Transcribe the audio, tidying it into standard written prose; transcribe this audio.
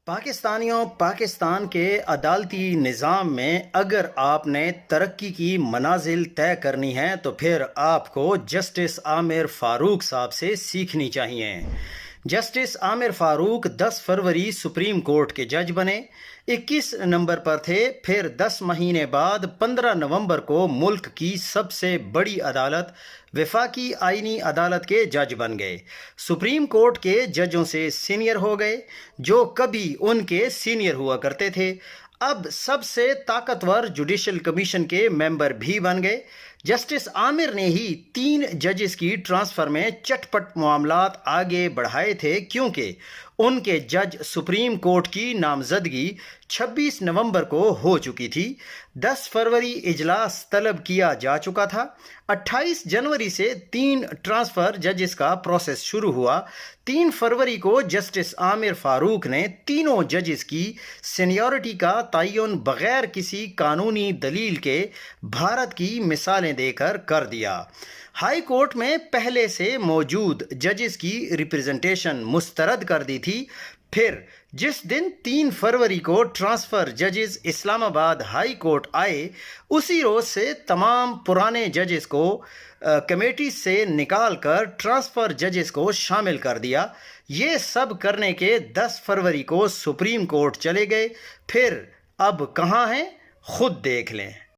پاکستانیوں، پاکستان کے عدالتی نظام میں اگر آپ نے ترقی کی منازل طے کرنی ہیں تو پھر آپ کو جسٹس عامر فاروق صاحب سے سیکھنی چاہیے۔ جسٹس عامر فاروق 10 فروری سپریم کورٹ کے جج بنے، 21 نمبر پر تھے، پھر 10 مہینے بعد 15 نومبر کو ملک کی سب سے بڑی عدالت وفاقی آئینی عدالت کے جج بن گئے۔ سپریم کورٹ کے ججوں سے سینئر ہو گئے جو کبھی ان کے سینئر ہوا کرتے تھے، اب سب سے طاقتور جوڈیشل کمیشن کے ممبر بھی بن گئے۔ جسٹس عامر نے ہی 3 ججز کی ٹرانسفر میں چٹ پٹ معاملات آگے بڑھائے تھے کیونکہ ان کے جج سپریم کورٹ کی نامزدگی 26 نومبر کو ہو چکی تھی، 10 فروری اجلاس طلب کیا جا چکا تھا، 28 جنوری سے 3 ٹرانسفر ججز کا پروسیس شروع ہوا۔ 3 فروری کو جسٹس عامر فاروق نے تینوں ججز کی سینیورٹی کا تعین بغیر کسی قانونی دلیل کے بھارت کی مثالیں دے کر دیا۔ ہائی کورٹ میں پہلے سے موجود ججز کی ریپرزنٹیشن مسترد کر دی تھی، پھر جس دن 3 فروری کو ٹرانسفر ججز اسلام آباد ہائی کورٹ آئے اسی روز سے تمام پرانے ججز کو کمیٹی سے نکال کر ٹرانسفر ججز کو شامل کر دیا۔ یہ سب کرنے کے 10 فروری کو سپریم کورٹ چلے گئے، پھر اب کہاں ہیں خود دیکھ لیں۔